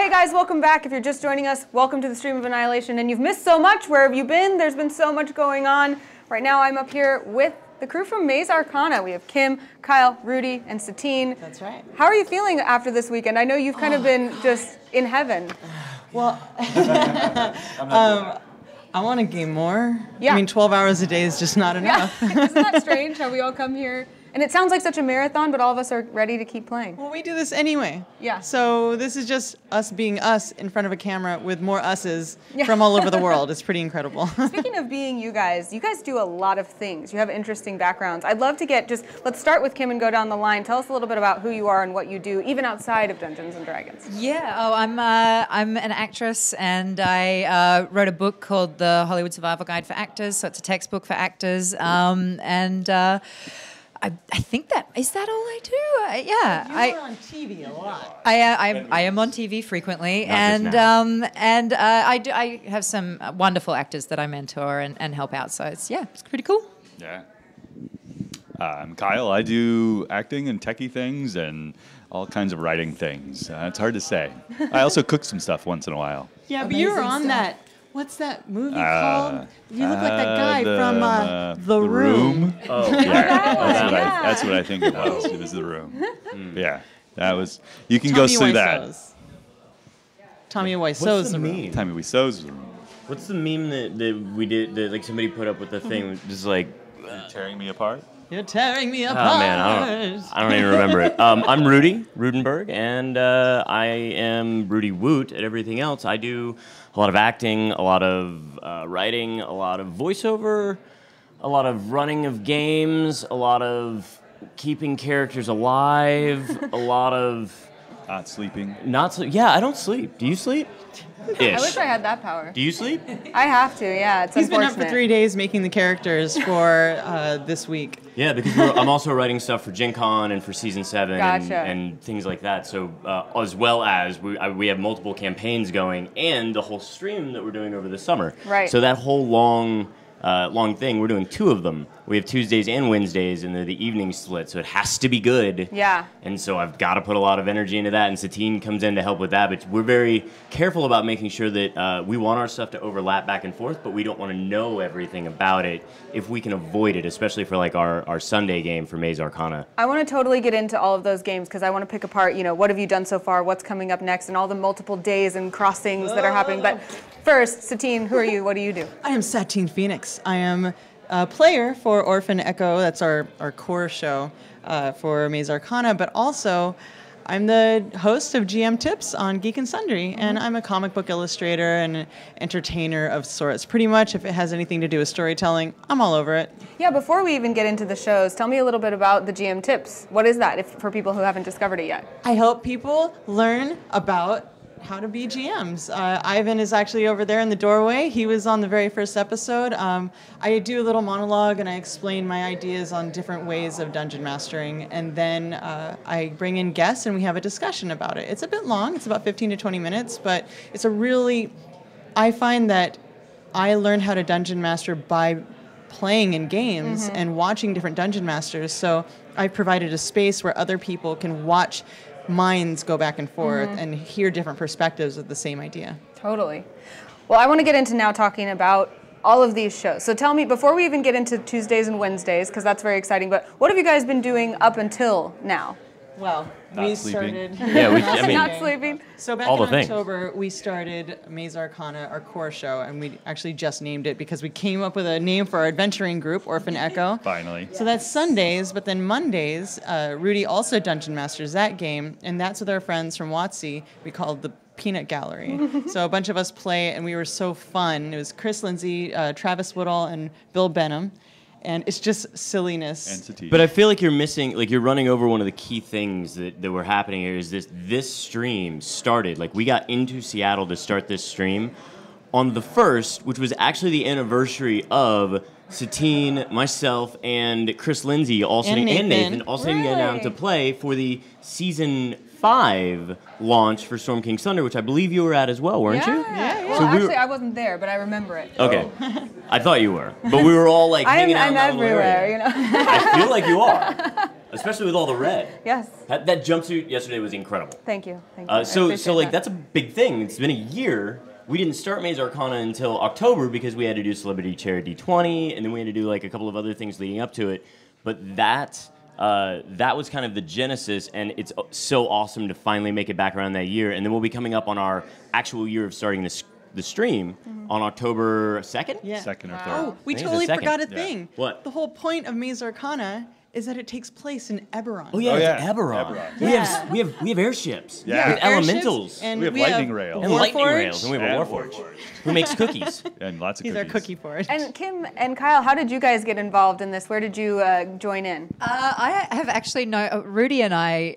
Hey guys, welcome back. If you're just joining us, welcome to the Stream of Annihilation. And you've missed so much. Where have you been? There's been so much going on. Right now I'm up here with the crew from Maze Arcana. We have Kim, Kyle, Ruty, and Satine. That's right. How are you feeling after this weekend? I know you've kind of been just in heaven. Well, I want to game more. Yeah. I mean, 12 hours a day is just not enough. Yeah. Isn't that strange how we all come here? And it sounds like such a marathon, but all of us are ready to keep playing. Well, we do this anyway. Yeah. So this is just us being us in front of a camera with more us's from all over the world. It's pretty incredible. Speaking of being you guys do a lot of things. You have interesting backgrounds. I'd love to get let's start with Kim and go down the line. Tell us a little bit about who you are and what you do, even outside of Dungeons and Dragons. Yeah, I'm an actress, and I wrote a book called The Hollywood Survival Guide for Actors, so it's a textbook for actors, I think is that all I do? You're on TV a lot. I am on TV frequently, I have some wonderful actors that I mentor and help out. So it's pretty cool. Yeah. I'm Kyle. I do acting and techie things and all kinds of writing things. It's hard to say. I also cook some stuff once in a while. Yeah, but you were on that. What's that movie called? You look like that guy from The Room. Oh, yeah. That's what I think it was. It was The Room. Yeah, that was. You can go see that. Tommy Wiseau's The meme? Tommy Wiseau's The Room. What's the meme that we did that like somebody put up with the thing just like Tearing me apart. You're tearing me apart. Oh man, I don't even remember it. I'm Ruty Rutenberg, and I am Ruty Woot at everything else. I do a lot of acting, a lot of writing, a lot of voiceover, a lot of running of games, a lot of keeping characters alive, a lot of Not sleeping. Yeah, I don't sleep. Do you sleep? I wish I had that power. Do you sleep? I have to, yeah. It's He's been unfortunate. up for 3 days making the characters for this week. Yeah, because I'm also writing stuff for Gen Con and for Season 7 and things like that. So as well as we have multiple campaigns going and the whole stream that we're doing over the summer. Right. So that whole long thing, we're doing 2 of them. We have Tuesdays and Wednesdays, and they're the evening split, so it has to be good. Yeah. And so I've got to put a lot of energy into that, and Satine comes in to help with that. But we're very careful about making sure that we want our stuff to overlap back and forth, but we don't want to know everything about it if we can avoid it, especially for like our Sunday game for Maze Arcana. I want to totally get into all of those games because I want to pick apart, what have you done so far, what's coming up next, and all the multiple days and crossings that are happening. But first, Satine, who are you? What do you do? I am Satine Phoenix. I am a player for Orphan Echo. That's our core show for Maze Arcana, but also I'm the host of GM Tips on Geek and Sundry, and I'm a comic book illustrator and an entertainer of sorts. Pretty much, if it has anything to do with storytelling, I'm all over it. Yeah, before we even get into the shows, tell me a little bit about the GM Tips. What is that, for people who haven't discovered it yet? I help people learn about how to be GMs. Ivan is actually over there in the doorway. He was on the very first episode. I do a little monologue and I explain my ideas on different ways of dungeon mastering, and then I bring in guests and we have a discussion about it. It's a bit long. It's about 15 to 20 minutes, but it's I find that I learned how to dungeon master by playing in games and watching different dungeon masters. So I've provided a space where other people can watch minds go back and forth and hear different perspectives of the same idea. Totally. Well, I want to get into now talking about all of these shows. So tell me, before we even get into Tuesdays and Wednesdays, because that's very exciting, but what have you guys been doing up until now? Well, we started... Not sleeping. So back in October, we started Maze Arcana, our core show, and we actually just named it because we came up with a name for our adventuring group, Orphan Echo. Finally. So that's Sundays, but then Mondays, Ruty also dungeon masters that game, and that's with our friends from WotC. We called the Peanut Gallery. So a bunch of us play, and we were so fun. It was Chris Lindsay, Travis Woodall, and Bill Benham. And it's just silliness. But I feel like you're missing, like you're running over one of the key things that were happening here is this stream started, like we got into Seattle to start this stream on the 1st, which was actually the anniversary of Satine, myself, and Chris Lindsay all sitting, and Nathan all sitting down to play for the Season 5 launch for Storm King's Thunder, which I believe you were at as well, weren't you? Yeah. Well, actually, I wasn't there, but I remember it. Okay. I thought you were. But we were all like hanging out. I'm everywhere, I feel like you are. especially with all the red. Yes. That jumpsuit yesterday was incredible. Thank you. Thank you. I appreciate So like that. that's a big thing. It's been a year. We didn't start Maze Arcana until October because we had to do Celebrity Charity 20, and then we had to do like a couple of other things leading up to it. But that was kind of the genesis, and it's so awesome to finally make it back around that year. And then we'll be coming up on our actual year of starting the stream on October 2nd? Yeah. Second or third. Oh, we I think it's totally the second. forgot a Yeah. thing. What? The whole point of Maze Arcana is that it takes place in Eberron. Oh yeah, Oh, it's yeah. Eberron. Eberron. We have airships. Yeah. With elementals. And We have lightning rails. And lightning Warforged. rails. And we have a And Warforged. Warforged. Who makes cookies. And lots of He's our cookies. cookie forge. And Kim and Kyle, how did you guys get involved in this? Where did you join in? I have actually Rudy and I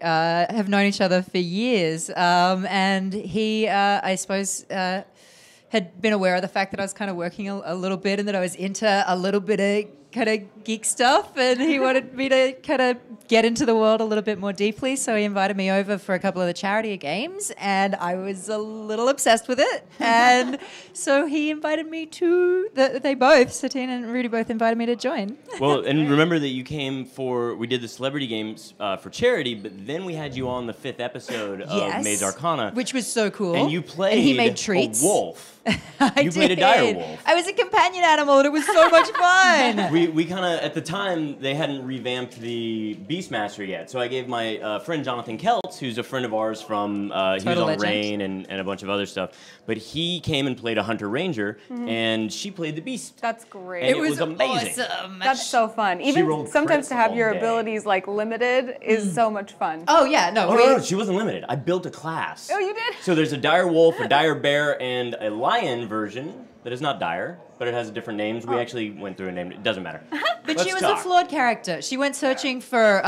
have known each other for years, and he, I suppose, had been aware of the fact that I was kind of working a little bit and that I was into a little bit of kind of geek stuff, and he wanted me to kind of get into the world a little bit more deeply, so he invited me over for a couple of the charity games, and I was a little obsessed with it, and so he invited me to, they both, Satine and Ruty both invited me to join. Well, and remember that you came we did the celebrity games for charity, but then we had you on the 5th episode of Maze Arcana. Which was so cool. And you played and he made treats. a wolf. I You played a did. dire wolf. I was a companion animal, and it was so much fun. We kind of, at the time, they hadn't revamped the Beastmaster yet. So I gave my friend Jonathan Keltz, who's a friend of ours from, he was Total on legend. Rain and a bunch of other stuff. But he came and played a Hunter Ranger, and she played the Beast. That's great. And it was amazing. awesome. That's so fun. rolled Even sometimes crits to have all your day. abilities like limited is so much fun. Oh, yeah, no. Oh, no, she wasn't limited. I built a class. Oh, you did? So there's a dire wolf, a dire bear, and a lion version that is not dire, but it has different names. We actually went through and named it. It doesn't matter. But Let's she was talk. a flawed character. She went searching for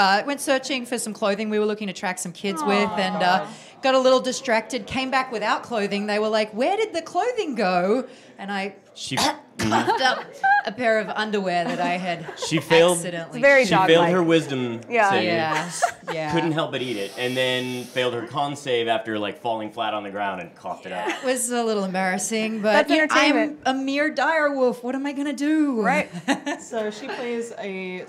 some clothing we were looking to track some kids with, and got a little distracted. Came back without clothing. They were like, "Where did the clothing go?" And I She coughed up a pair of underwear that I had She failed- accidentally. Very she dog-like. failed her wisdom Yeah. save. Yeah. Couldn't help but eat it, and then failed her con save after like falling flat on the ground and coughed it up. It was a little embarrassing, but That's I'm entertainment. a mere dire wolf. What am I gonna do? Right. So she plays a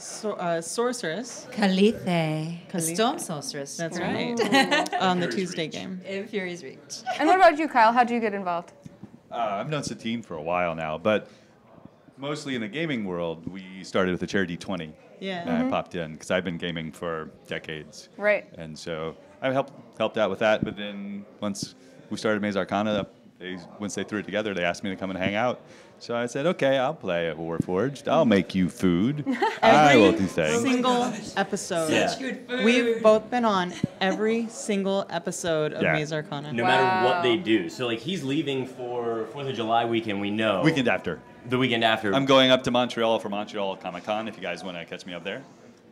sorceress. Calithe, a Calithe. storm sorceress. That's right. On the Tuesday game. In Fury's Reach. And what about you, Kyle? How did you get involved? I've known Satine for a while now, but mostly in the gaming world, we started with the Charity 20. Yeah. And I popped in because I've been gaming for decades. Right. And so I helped out with that. But then once we started Maze Arcana, once they threw it together, they asked me to come and hang out. So I said, okay, I'll play at Warforged. I'll make you food. I will do things. Single episode. Yeah. Good food. We've both been on every single episode of Yeah. Maze Arcana. No matter what they do. So like he's leaving for 4th of July weekend. We know Weekend after. the weekend after. I'm going up to Montreal for Montreal Comic Con if you guys want to catch me up there.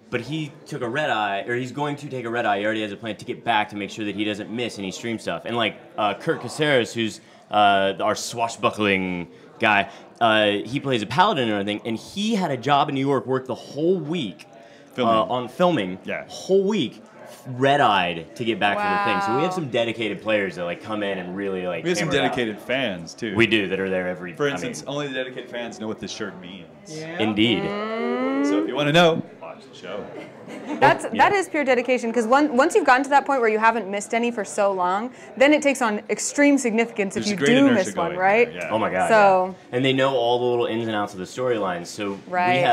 But he took a red eye, or he's going to take a red eye. He already has a plan to get back to make sure that he doesn't miss any stream stuff. And like Kurt Caceres, who's our swashbuckling guy, he plays a paladin and everything, and he had a job in New York, worked the whole week on filming, Yeah. whole week, red-eyed to get back to the thing. So we have Wow. some dedicated players that like come in and really like. We have some hammer it out. dedicated fans, too. We do that are there every. For instance, only the dedicated fans know what this shirt means. Indeed. So if you want to know, watch the show. That is pure dedication, because once you've gotten to that point where you haven't missed any for so long, then it takes on extreme significance There's if you great do inertia miss one, going right? there, yeah. Oh my god. So- yeah. And they know all the little ins and outs of the storylines. So Right.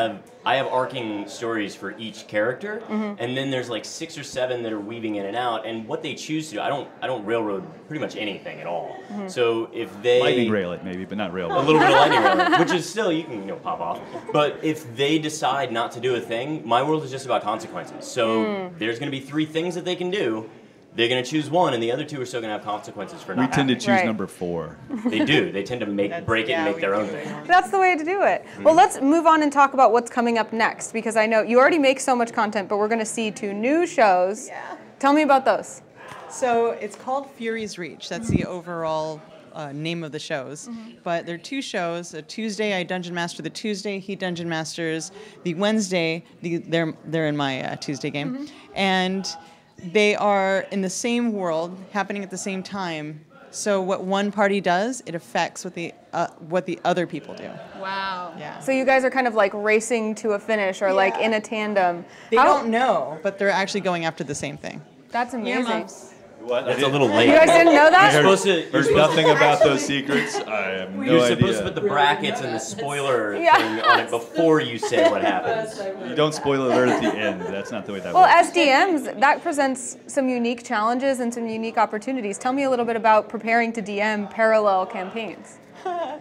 I have arcing stories for each character, and then there's like 6 or 7 that are weaving in and out. And what they choose to do, I don't railroad pretty much anything at all. So if they Lightning rail it, maybe, but not rail a it. little bit of lightning rail, which is still you can pop off. But if they decide not to do a thing, my world is just about consequences. So there's going to be 3 things that they can do. They're going to choose one, and the other 2 are still going to have consequences for We not. tend to happening. choose Right. number 4. They do. They tend to break it and make their own thing. That's the way to do it. Well, let's move on and talk about what's coming up next, because I know you already make so much content, but we're going to see 2 new shows. Yeah. Tell me about those. So it's called Fury's Reach. That's the overall name of the shows. But there are 2 shows. A Tuesday, I Dungeon Master the Tuesday. He Dungeon Masters the Wednesday. They're in my Tuesday game. And they are in the same world, happening at the same time, So what one party does, it affects what the other people do. Wow. Yeah. So you guys are kind of like racing to a finish or like in a tandem. They don't know, but they're actually going after the same thing. That's amazing. Earmuffs. What? That's a little late. You guys didn't know that? There's nothing about those secrets. I have no You're idea. supposed to put the brackets and the spoiler Yeah. thing on it before you say what happens. You don't spoil alert at the end. That's not the way that Well, works. as DMs, that presents some unique challenges and some unique opportunities. Tell me a little bit about preparing to DM parallel campaigns.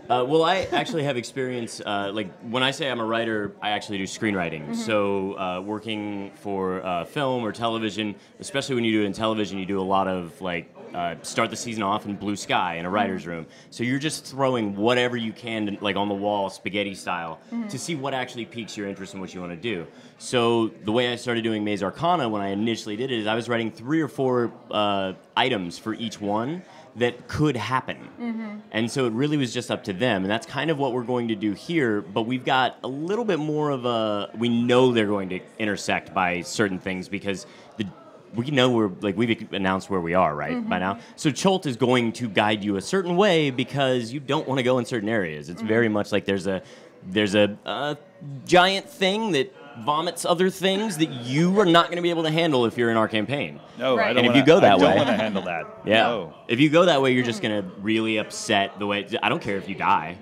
Well, I actually have experience, like when I say I'm a writer, I actually do screenwriting. So working for film or television, especially when you do it in television, you do a lot of like, start the season off in blue sky in a writer's room. So you're just throwing whatever you can, to, like on the wall, spaghetti style, to see what actually piques your interest in what you want to do. So the way I started doing Maze Arcana when I initially did it is I was writing 3 or 4 items for each one that could happen. And so it really was just up to them. And that's kind of what we're going to do here, but we've got a little bit more of a, we know they're going to intersect by certain things because we know we've announced where we are, right, by now. So Cholt is going to guide you a certain way because you don't want to go in certain areas. It's very much like there's a giant thing that vomits other things that you are not going to be able to handle if you're in our campaign. No, Right. I don't And if wanna, you go that I don't way- want to handle that. Yeah. No. If you go that way, you're just going to really upset the way, I don't care if you die.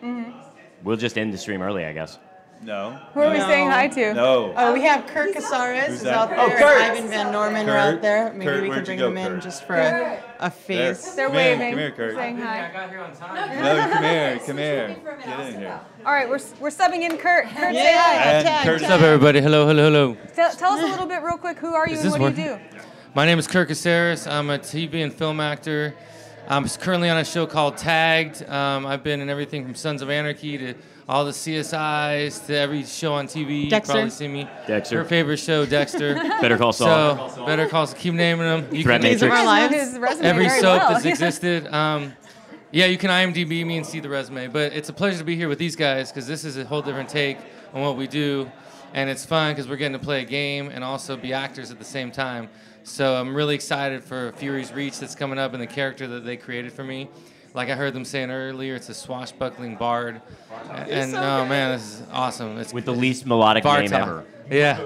We'll just end the stream early, I guess. No. Who are we No. saying hi to? No. Oh, we have Kurt Caceres is that? out there. Oh, and Kurt! Ivan Van Norman are Kurt. out there. Maybe Kurt, we can where'd you bring go, them in Kurt? just for a face. They're Come here, waving, come here, Kurt. saying hi. got here on time. No, come here, come here. Get in here. All right, we're subbing in Kurt. Kurt, say Yeah. hi. And Tag, Kurt, tag. What's up, everybody? Hello, hello, hello. Tell us a little bit real quick, who are you Is and this what do you do? working? My name is Kirk Caceres. I'm a TV and film actor. I'm currently on a show called Tagged. I've been in everything from Sons of Anarchy to all the CSIs to every show on TV. Dexter. You probably see me. Dexter. Her favorite show, Dexter. Better Call Saul. So, Better Call Saul. Keep naming them. You Threat can, Days of Matrix. Our You guys know Lives. his resume every very soap well. that's existed. Yeah, you can IMDb me and see the resume. But it's a pleasure to be here with these guys because this is a whole different take on what we do. And it's fun because we're getting to play a game and also be actors at the same time. So I'm really excited for Fury's Reach that's coming up and the character that they created for me. Like I heard them saying earlier, it's a swashbuckling bard. And oh man, this is awesome. It's With the least melodic name Bartok. ever. Yeah.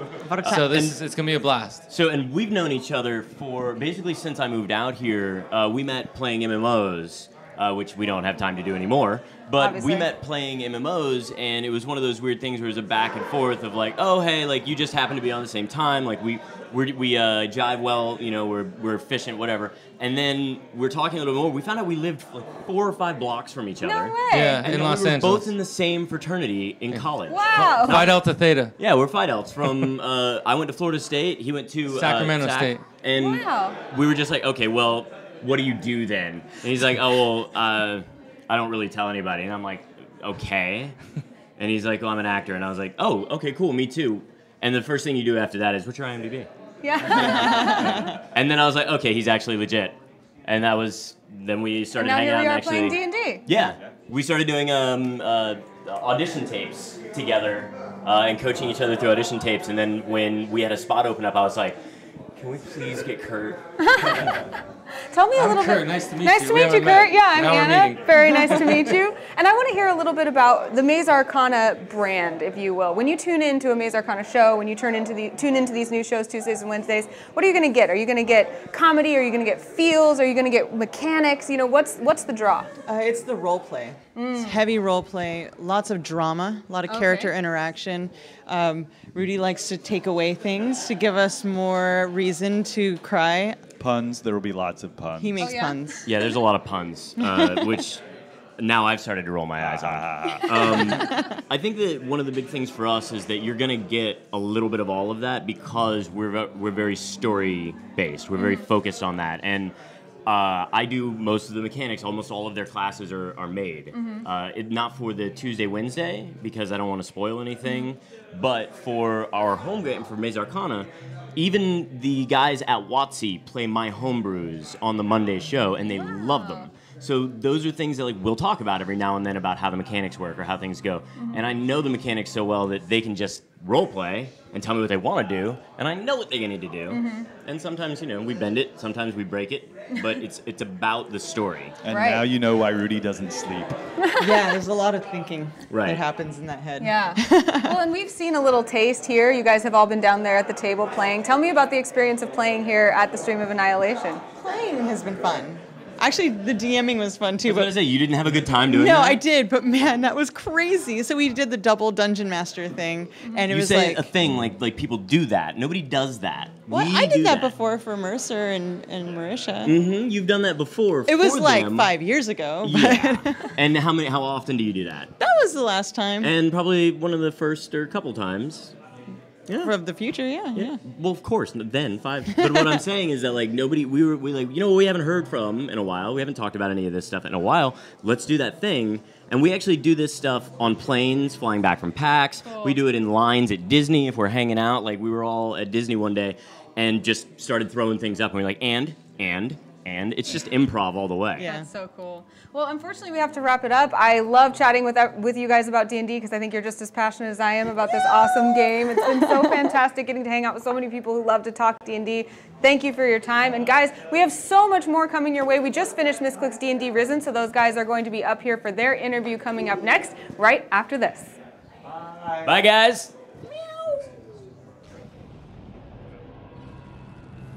So it's gonna be a blast. So, and we've known each other for basically since I moved out here. We met playing MMOs, which we don't have time to do anymore. But Obviously. we met playing MMOs, and it was one of those weird things where it was a back and forth of like, oh hey, like you just happen to be on the same time, like we jive well, you know, we're efficient, whatever. And then we're talking a little more. We found out we lived like 4 or 5 blocks from each other. No way. Yeah, And in then Los we were Angeles. both in the same fraternity in college. Wow. Phi Delta Theta. Yeah, we're Phi Delts from. I went to Florida State. He went to Sacramento Sac, State. And Wow. we were just like, okay, well, what do you do then? And he's like, oh well, I don't really tell anybody. And I'm like, okay. And he's like, well, I'm an actor. And I was like, oh, okay, cool, me too. And the first thing you do after that is, what's your IMDb? Yeah. And then I was like, okay, he's actually legit. And that was, then we and started now hanging here out we and are actually. playing D&D. Yeah, we started doing audition tapes together and coaching each other through audition tapes. And then when we had a spot open up, I was like, can we please get Kurt? Tell me a I'm little Kurt. bit. Nice to meet Nice you. to We meet you, haven't met. Kurt. Yeah, I'm Now we're Anna. meeting. Very nice to meet you. And I want to hear a little bit about the Maze Arcana brand, if you will. When you tune into a Maze Arcana show, when you tune into these new shows Tuesdays and Wednesdays, what are you going to get? Are you going to get comedy? Are you going to get feels? Are you going to get mechanics? You know, what's the draw? It's the role play. It's heavy role play, lots of drama, a lot of character interaction. Ruty likes to take away things to give us more reason to cry. puns. There will be lots of puns. He makes yeah? puns. Yeah, there's a lot of puns, which now I've started to roll my eyes on. I think that one of the big things for us is that you're going to get a little bit of all of that because we're very story based. We're very focused on that, and I do most of the mechanics. Almost all of their classes are made. Not for the Tuesday Wednesday because I don't want to spoil anything. But for our home game, for Maze Arcana, even the guys at WotC play my homebrews on the Monday show, and they love them. So those are things that like we'll talk about every now and then about how the mechanics work or how things go. And I know the mechanics so well that they can just role play and tell me what they want to do, and I know what they need to do. And sometimes, we bend it, sometimes we break it, but it's about the story. And now you know why Ruty doesn't sleep. Yeah, there's a lot of thinking Right. that happens in that head. Yeah. Well, and we've seen a little taste here. You guys have all been down there at the table playing. Tell me about the experience of playing here at the Stream of Annihilation. Playing has been fun. Actually, the DMing was fun too. I was going to say, you didn't have a good time doing that? No, I did, but man, that was crazy. So we did the double Dungeon Master thing, and it You was say like a thing like people do that. Nobody does that. Well, We I do did that before for Mercer and Marisha. You've done that before. It was for like them. 5 years ago. But Yeah. And how often do you do that? that was the last time. And probably one of the first or couple times. Yeah. For the future, yeah. Well, of course, then 5. But what I'm saying is that like nobody, we we haven't heard from in a while. We haven't talked about any of this stuff in a while. Let's do that thing. And we actually do this stuff on planes, flying back from PAX. Cool. We do it in lines at Disney if we're hanging out. Like we were all at Disney one day and just started throwing things up. And we're like, and it's just improv all the way. Yeah. That's so cool. Well, unfortunately, we have to wrap it up. I love chatting with you guys about D&D because I think you're just as passionate as I am about this awesome game. It's been so fantastic getting to hang out with so many people who love to talk D&D. Thank you for your time. And guys, we have so much more coming your way. We just finished Miss Click's D&D Risen, so those guys are going to be up here for their interview coming up next, right after this. Bye, guys.